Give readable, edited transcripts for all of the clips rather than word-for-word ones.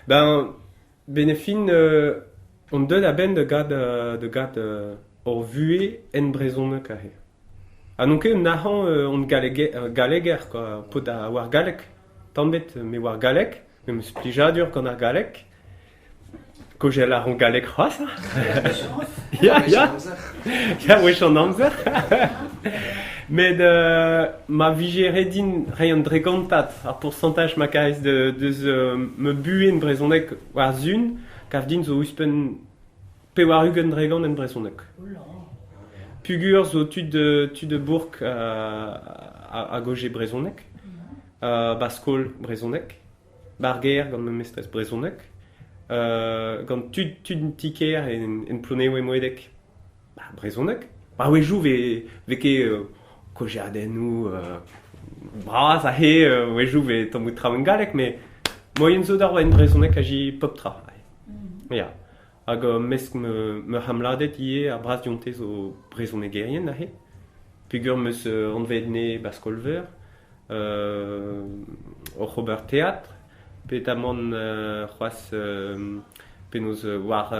Ben, benefin, on donne à ben de gad or vue en brezonne kahe. Donc nahan on galeger quoi, pot a war galek, tambet me war galek, mais me splijadur quand a galek, ko j'ai la ron galek c'hoaz. Ya wech an amzer. Mais ma vigere din reiñ dregantat ar pourcentage ma kaiz de me buen brezonek war zun, kav din zo uspen pevar ugen dregan en brezonek. Pugur zo tud de bourg a goje brezonek, baskol brezonek, barger gant me mestres brezonek, gant tud tiker en plonewe moedek brezonek. Ba wejou veke kojadennou bras a he wejou ve tammout traouen galek, mais moyen zo d'ar en brezonek agi pop tra. Ya. Hag mesk me hamladet ie ar bras dionte zo brezonegerien a he. Pugur meus anvedne baskolver, o Robert Théâtre, petamant c'hoaz penaos war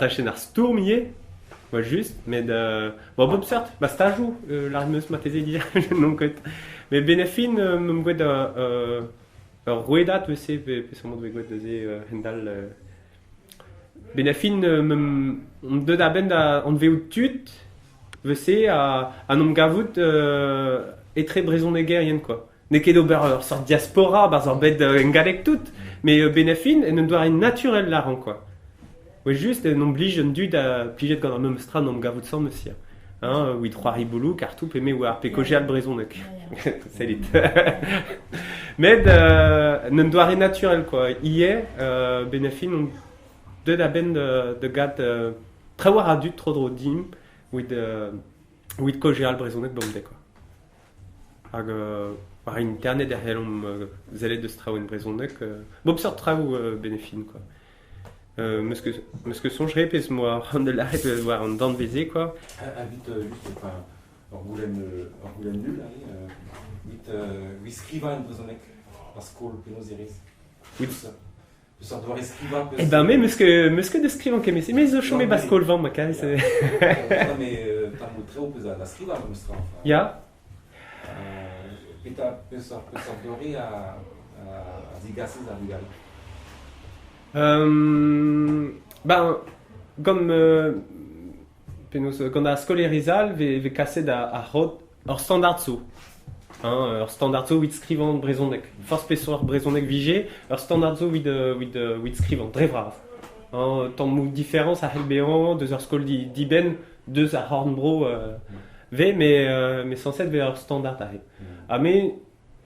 dachen ar stourm ie, ouais, juste, mais bon, bob cert, bah stajou, l'armeuse m'a taisé dire, non que, mais benefin, me gwed rouedat, vese, pe somod ve gwed hendal, benefin, on de da ben da, on veut tut, vese, a nom gavout, etre brezonnegerien, quoi. Neket ober sort diaspora, baz ar bed engalek tout, mais benefin, en doit être naturel l'aran, quoi. Ouais, juste, on oblige un dude à pliger de gant ar memstra nom gavout sans monsieur. Hein, oui, trois riboulou, cartou, peme ou ar pekojal brezonek. C'est lit. Mais ne doit rien naturel, quoi. Hier, benefin, on de la ben de gad très war adut trop drôle dim, with kojal brezonek bombe, quoi. Hag, par internet derrière zelet de straouen brezonek, bob sort traou benefin, quoi. Meus que songerais pez moi on de l'arrêt de voir en dent de baiser quoi. Invite juste enfin Orgoulen nul vite escriva en brezonek paskol penaos erez. Oui. Peus ar doar escriva peus. Eh ben mais meus que de scrivan kemes mais zo chome baskol vent ma kai c'est. Non mais t'as montré au peus a escriva memstra. Ya. Peta peus ar dori a zigasez ar lugal. Ben, comme quand a scolarisal, ve kasset a hot hor standard zo. Hor standard zo wit skrivant brezonek. Force pessoir brezonek vige, hor standard zo wit skrivant, dre vraz. Tant mou différence a helbean, deus hor skol di ben, deus a hornbro ve, mais sans être ve hor standard a he. A me,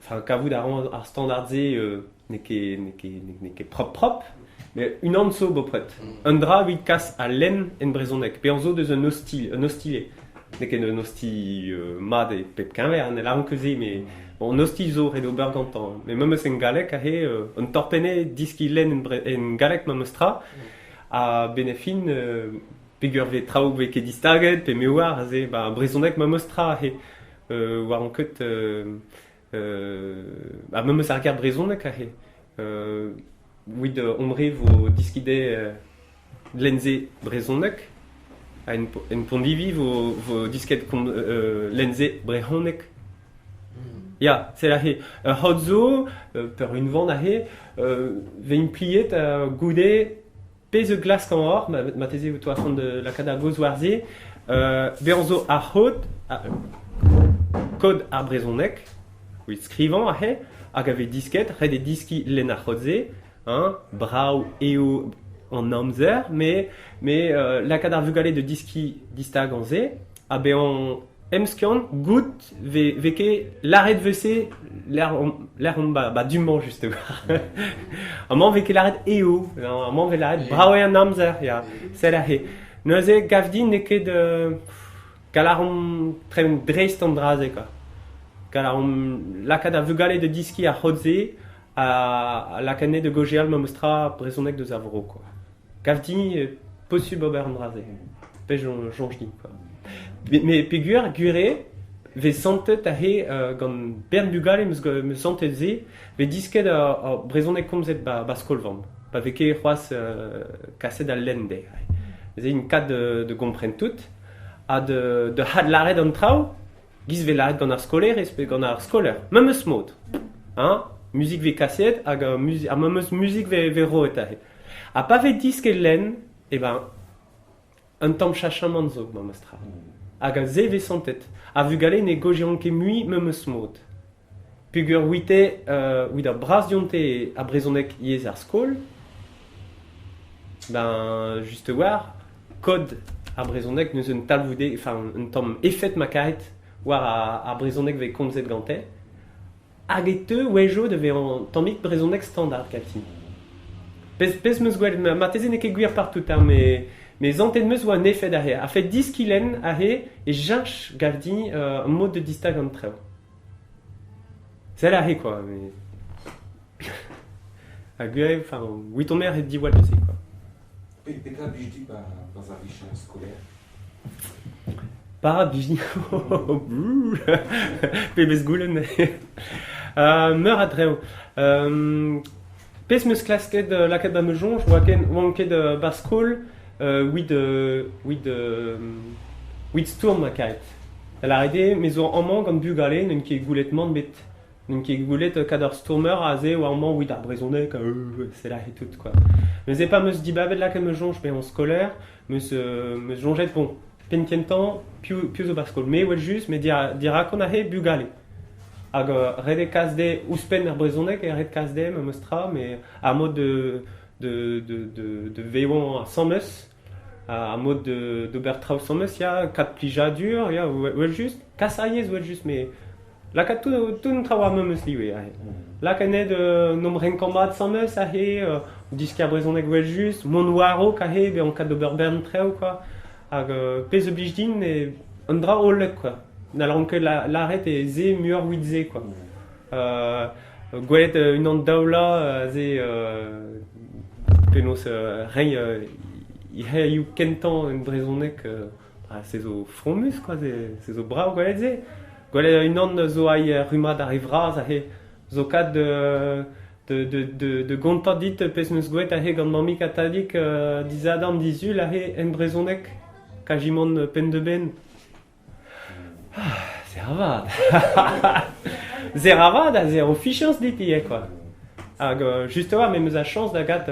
enfin, kavout ar standard ze ne ket prop, mais une anso bopret. Un dra vit kas a len en brezonek. Pe anzo deus un hostilé. Nek en un hostil mad e pep kenver, ne la rankeze, mais bon, hostil zo red ober gantan. Mais memes en galek a he, un torpene diski len en galek memestra, a benefin, pegur ve traoù ve ket distaget, pe mewar, a ze, brezonek memestra a he. War an ket, memes ar ger brezonek a he. Oui, omre vo diskide lenze brezonek, en pondivi vo disket lenze brehonek. Ya, c'est la he. Hot zo, per une vent a he, ve une pliet goude pez glas kan or, ma teze vo toa de la kada goz warze, ve an zo a hot, kod ar brezonek, oui, skrivant a he, hag ave disket, red e diski len ar hotze, brau eo en amzer, mais la kadar vugale de diski distag en ze, a be en emskian gout veke l'arrêt vese l'air on dumont juste. Amant veke l'arrêt eo, amant ve l'arrêt brau en amzer, ya, c'est la he. Neuze gavdin neke de galaron très dreist en draze quoi. Galaron la kadar vugale de diski a hotze, à la canne de Gogéal memestra brezonek de Zavro quoi. Gavdi possible ober andraze. Pe jonjdi quoi. Mais pegur gure ve santet gant bern bugale me santet ze, ve disket brezonek komzet ba skolvand. Ba veke c'hoaz kaset al lende. Ze une kat de gompren tout, a de had laret an trao, giz ve laret gant ar skoler ez pe gant ar skoler. Même eus mod. Musik ve kaset hag même eus musik ve roet ahe. A pa ve disket len, e ben, un tamm chachamant zo même eus trao. Hag a ze ve santet. A vugale ne gojeon ket mui même eus mod. Pugur wite, wite bras dionte a brezonek yez ar skol, ben, juste war, kod a brezonek neus un talvoude, enfin, un tamm effet makaret war a brezonek ve komzet gante, hag e teu wejo de ve an tammik brezonek standard kalti. Pez meus gwell, ma teze ne ket gwir partout, mais zantet meus oa an effet ahe. A fet 10 kilen ahe, e jinch galdi un mod de distag an treo. C'est la quoi, mais. A gueule, enfin, oui, ton mère est dit what c'est quoi. Petra bijdi dans un riche scolaire. Pas bijdi. Pebes goulen. Meur à dreo. Pes meus klasket laket ba mejon, je vois ket baskol, wid stourm a kaet. Elle a aidé, mais en man gant bugale, n'un ket goulet man bet. N'un ket goulet kador stourmer a ze ou an man wid ar brezonek, c'est là et tout quoi. Mais c'est pas meus dibabet laket me jonge, mais en scolaire, meus jonget, bon, pentien temps, pius o baskol. Mais ouais juste, mais dira qu'on a bugale. Hag red kasde ouspen ar brezonek et red kasde me mostra, mais à mode de veillon à 100 meus, à mode de bertrau 100 meus, il y a 4 plija dur, il y a ouais juste, cassayez ouais juste, mais là kat tout un travail me meus liwe. Là kanet nom renkambat 100 meus a he, disque ar brezonek ouais juste, mon waro ka he, be en kat d'oberbern treo quoi, hag pez oblige din et un dra olek quoi. Alors que l'arrêt est zé muur widze quoi. Gwelet une an daoula zé penos rien il kentan une brezonek c'est au fromus quoi, c'est au bras gwelet zé. Gwelet une an zo ai rumad arrivera ça he zo kad de gonta dit pes meus gwelet a he gant mamik atadik dizadam dizul a he en brezonek kajimon pen de ben. C'est ravad. C'est ravad, c'est officiance d'iti quoi. Hag juste voir mais meus a chance d'agat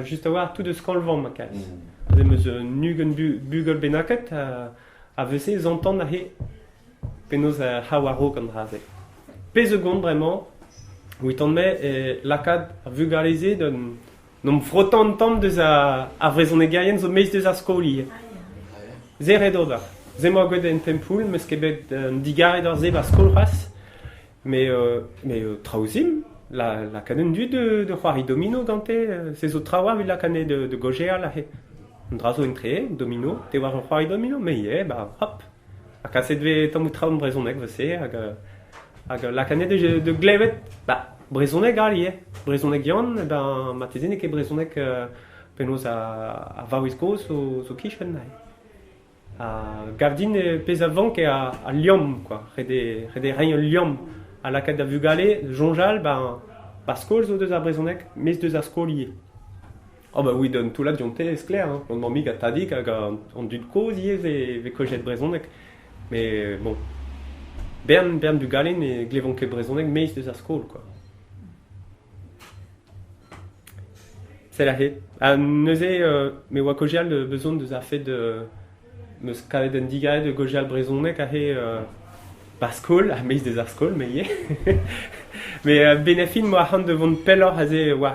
juste voir tout de skolvan ma kas. Ze meus nugen bugel benaket a vese zantan a he penos hawaro kan raze. Pe seconde vraiment oui ton me lakad vulgarisé de nom frottant tam de a vrezonegaien zo meiz de a skoli. Ze redoda. Zemo gode en tempoul, meus kebet digare d'ar ze ba skolras, mais traouzim, la canon du de c'hoari domino gante, c'est zo trawa vid la canet de gogea la he. Un drazo entre, domino, te war c'hoari domino, mais bah hop, a kaset ve tamou traoù brezonek vese, hag la canet de glevet, bah brezonek gali brezonek yann, ben ma tezenek e brezonek penaos a vaouiskoz zo kichen nahe. Gavdin pez avant qu'est à Lyon quoi, rede rien Lyon à la cade vugale jonjal ben baskol zo deus a brezonek mes deus a skolier. Oh bah oui donne tout là dionte c'est clair hein. On m'ami gatadik on dut causier ve cojet brezonek. Mais bon bern vugale ne glevon que brezonek mes deus a skol quoi. C'est la he. A neuze mais wa kojal besoin de a fait de meus kavet en digare de gojal brezonek a he baskol, a meiz des ar skol, mais mais benefin moa han devant pellor a ze war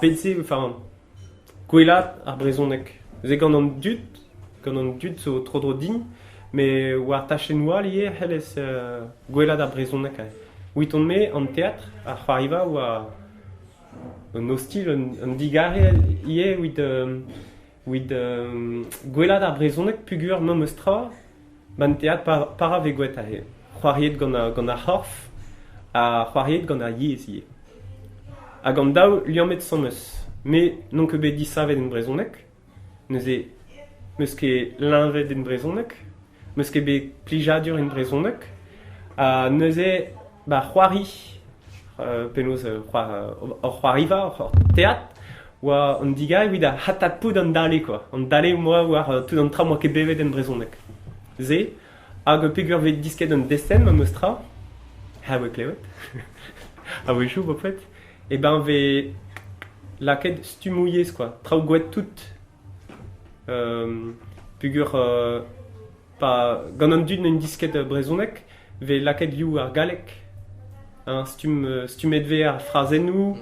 betze, enfin, gwelat ar brezonek. Ze gant an dud zo tro din, mais war tachenoa lié helles gwelat ar brezonek a he. Ouiton me an teatr, ar c'hoariva ou un hostil, un digare ie with gwelat ar brezonek pugur me meus tra, ban teat para ve gwet a he. C'hoariet gant a c'horf, a c'hoariet gant a yez ie. Hag an daou liamet 100 meus. Me non ket bet disavet en brezonek, neuze meus ket linvet en brezonek, meus ket bet plijadur in brezhoneg, neuze c'hoari, penaos hor c'hoariva, hor teat, oa an digay evit a hatat poud an dale, quoi. An dale moa war tout an tra moa ket bevet en brezhoneg. Ze, hag peogwir vet disket an desten ma meus tra, ha oe klevet, ha oe chou bopet, e ben ve laket stumouiez, quoi. Traoù gouet tout. Peogwir pa gant an dud n'en disket brezhoneg, ve laket liou ar galek. Stumedve ar frazennoù,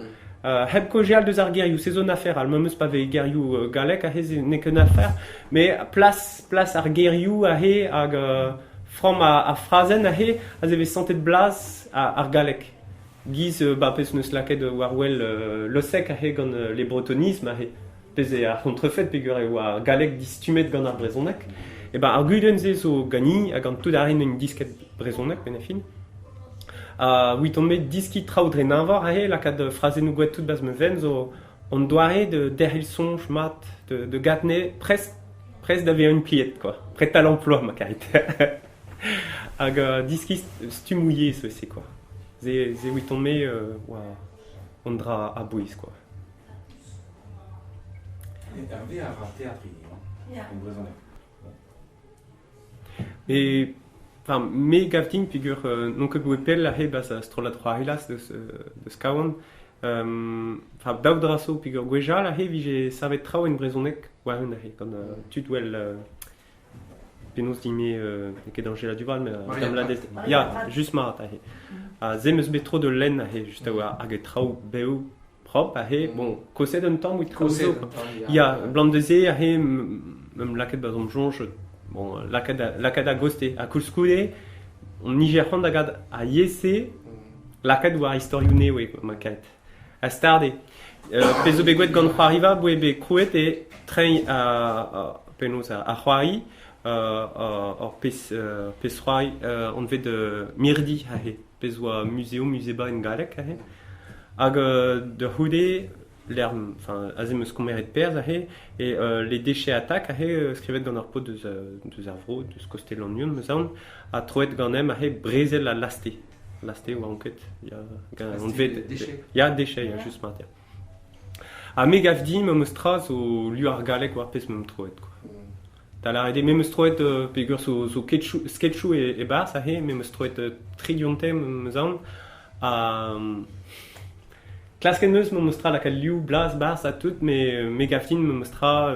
heb kojeal deus ar gerioù, se zon afer, al meus pa ve gerioù galek a he ne ken afer, me plas ar gerioù a he hag from a frazen a he a ze ve santet blaz ar galek. Giz pez neus laket war wel losek a he gant le bretonisme a he. Pez ar kontrefet peogwir eo ar galek distumet gant ar brezhoneg. E ar gudenn-se zo gani hag an tout arin en disket brezhoneg ben a fin. Oui, on met diski traoù dre navor a he, lakad frazennoù gouet tout bas me ven, zo on doare de derhil sonj mat, de gatne, pres da ve un pliet, quoi. Pret à l'emploi, ma karit. Hag diski stumouillé, c'est quoi. Ze oui, on met, on dra a bouis, quoi. Hervé a théâtre, en brezhoneg. Et enfin, me gavtin peogwir non ket goe pel a he bas a strollad c'hoarilas deus kaout. Enfin, daout draso peogwir gwejal a he vije savet traoù en brezhoneg warun a he. Gant tud wel penaos dime ne ket Angela Duval, mais dam la dest. Ya, just marat a he. Ze meus bet tro de len a he, just a oa hag e traoù beo prop a he. Bon, koset un tamm out kozo. Ya, blant de ze a he, mem laket bas om jonj. Bon, lakad a goste, a koulskoude, on niger c'hant a gad a yese, lakad war historioune oe, ma karet. A starde. Pezo be gouet gant c'hoariva, boe be krouet e treñ penaos a c'hoari, or pez c'hoari, on vet mirdi a he, pez oa museba en galek a he. Hag de c'houde, enfin, a meus komeret perz a he, et les déchets attaques a he skrivet gant ar pot deus ar vro, deus kostel an union, meus aon, a troet gant em a he brezel a laste. Laste oa anket, on vet... Ya, déchets, ya, just mat, ya. A me gav di, me meus tra, zo lu ar galek war pez mem troet, quoi. Ta la rede, me meus troet peogwir zo sketchou e bars a he, me meus troet trigiontem meus aon, Klasken neus me mostra lakad liou blaz bars a tout, me gaftin me mostra...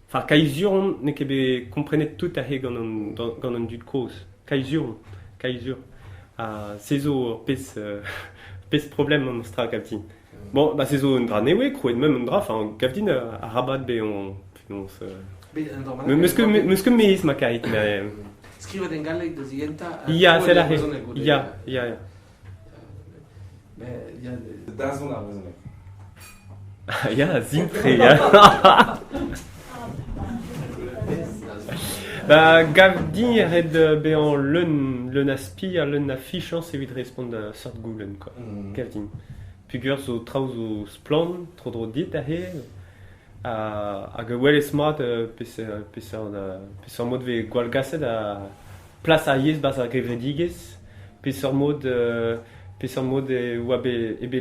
Enfin, kaizuron ne ket be komprenet tout a he gant an dud koz. Kaizuron. Sezo pez problem me mostra gaftin. Bon, ba sezo un dra newe, krouet mem un dra, enfin, gaftin a rabat be on... Meus ket meiz ma kait, mais... Skrivet en galek de zigenta... Ya, c'est la he. Ya. Da zon ar brezhoneg. Ya, zintre, ya. Gav din red bean leun a spi a leun a fichans evit respond a sort goulen, quoi. Gav din. Peogwir zo traoù zo splan, tro dit a he, hag wel e smart pez ar mod ve gwall gaset a plas a yez bas ar grevredigez, pez ar mod oa ebe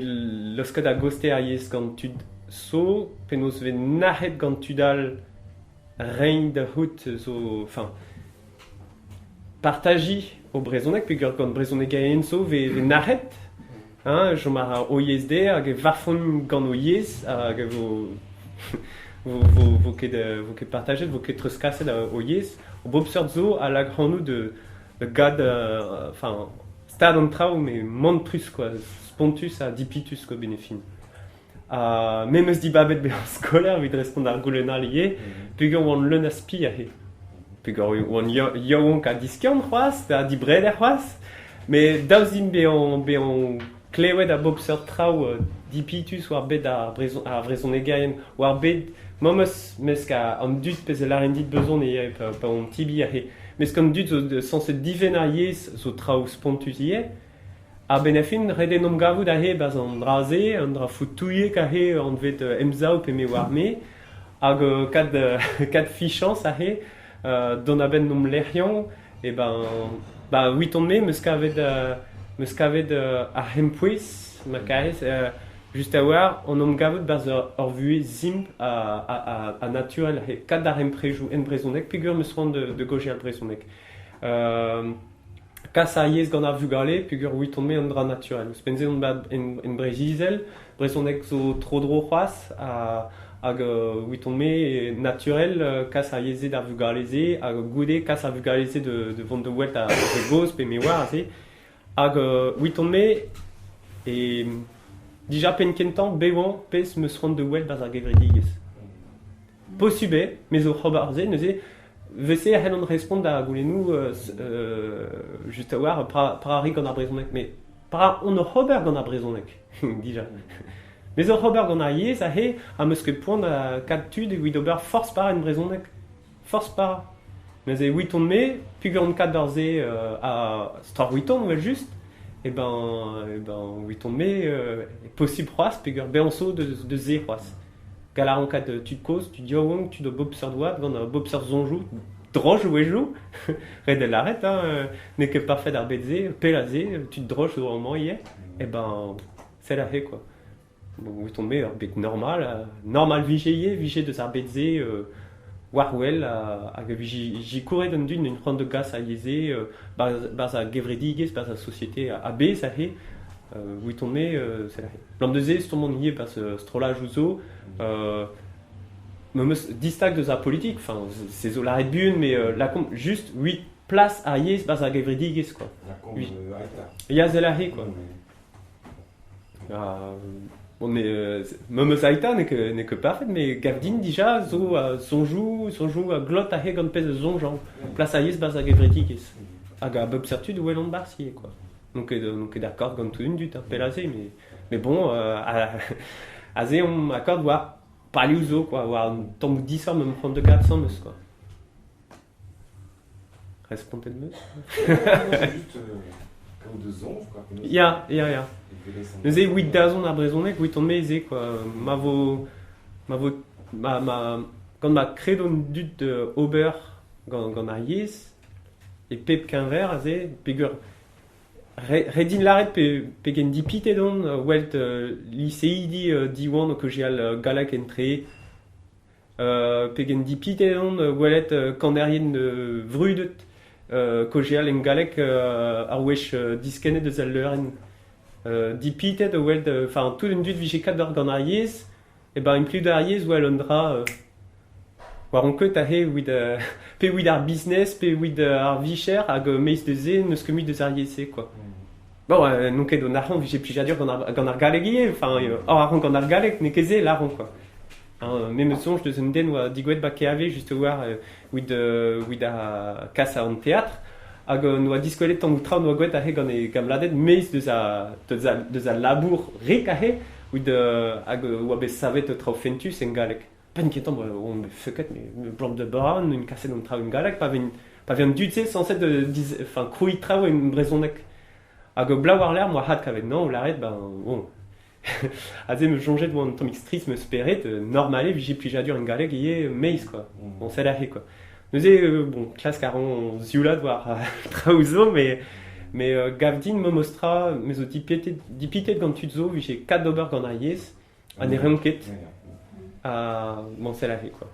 losket a goste a yez gant tud so, penaos ve nahet gant tudal rein da hout zo, enfin, partaji o brezhoneg, peogwir gant brezhoneg a enso ve nahet, jomar a o yez de, hag e varfon gant o yez, hag vo ket partajet, vo ket treuskaset o yez, o bob seurt zo a lagrannou de gad, enfin, stad an traoù, me mont plus, quoi, spontus a dipitus, quoi, benefin. Me meus di babet be an skoler, vid respond ar goulenal ie, peogwir oan leun a spi a he. Peogwir oan yaouank a diskiant c'hoaz, a di bred ar c'hoaz, me daouzim be an klevet a bob seurt traoù dipitus war bet a vrezonegaien, war bet, meus ka an dud pez el arendit bezon e pa an tibi a he. Mes kan dud zo sanset diven a yez zo traoù spontus ie, a benefin reden om gavout a he baz an draze, an dra foutouiek a he an vet emzaou pe me war me, hag kad fichans a he, don a ben nom lerrian, et ben 8 mai me skavet a Hempuis ma kaes juste à voir on om gavet baz ur vue zimp a naturel he kad da Hemprejoù en brezonek pigur me soan de goje al brezonek kas a yez gant ar vugale pigur 8 mai an dra naturel eus penze on bad en brezizel brezonek zo tro dro c'hoaz hag 8 mai naturel kas a yezet ar vugaleze hag goude kas ar vugaleze de vont de welt a goz pe me war se hag 8 mai et déjà penkentan bewan pez me soan de welt baz ar gevredigez posube mais o c'hobarze neuze vese a c'hellan respond a goulenou just a war parari gant ar brezonek mais para on o c'hober gant ar brezonek déjà mais o c'hober gant ar yez a he a meus ket poan a kad tud evit ober force par en brezonek force par mais e 8 mai pigur an kad d'arze a star 8 ans well just et ben 8 mai est possible c'hoaz pigur beanso de ze c'hoaz galar an kad tud koz tu diawong tu do bob seur doat gant bob seur zonjou droge ouejou red el arret ne ket parfait ar betze pelaze tu droge au moment hier et ben c'est la he quoi donc 8 mai ar bet normal vije deus ar betze war well hag ji kouret an dun une ronde de gas a yeze baz a gevredigez baz a société a bez a he 8 mai c'est la he blant de ze stomont ie baz strolaj ouzo meus distak deus ar politique enfin c'est zo l'arrêt bun mais la juste 8 place a yez baz a gevredigez quoi La combe oui. Aïta. ya c'est la he quoi on est meus aita n'est que parfait mais gavdin déjà zo zonjou a glot a he gant pez zonjan place a yez baz a gevredigez hag a bob certud ou elon barsier quoi donc d'accord gant tout une dut pelaze mais bon a ze on accord war paliouzo quoi war tombe 10 heures me prendre de 400 meus quoi respondez de meus Juste comme de zonj, quoi. ya nous ai 8 dazon ar brezonek 8 mai ze quoi ma quand ma credon dut ober gant ar yez et pep qu'inver a ze pegur redin laret pe gen dipite don welt lycéidi diwan que j'ai al galak entre pe gen dipite don welet kanderien vrudet que j'ai al en galek ar wech diskenet deus al leuren dipite de welt enfin tout un dut vije kador gant ar yez et ben implu d'ar yez ou al andra war on ket a he pe wid ar business pe wid ar vicher hag meiz de ze neus ket mui deus ar yez quoi bon non ket o narran vije plijadur gant ar galek ie enfin or arran gant ar galek ne ket ze l'arran quoi mais me sonj deus un den oa digouet ba keave juste war wid a kas an théâtre hag noa diskolet tan outra noa gouet a he gant e gamladet meiz deus a labour rik a he wid hag oa bez savet trao fentus en galek pas ket on feuket mais blanc de baran une kaset an trao en galek pa vien dutse sans être enfin krouit trao en brezonek hag bla war l'air moi hat kavet non ou l'arrête bon a ze me jonget oan tomik stris me speret normale vije plijadur en galek ie meiz quoi on sait la he quoi nous bon classe caron ziulad war traouzo mais gavdin me mostra mes o dipite gant tuzo vije 4 d'ober gant ar yez an e reonket bon c'est la he quoi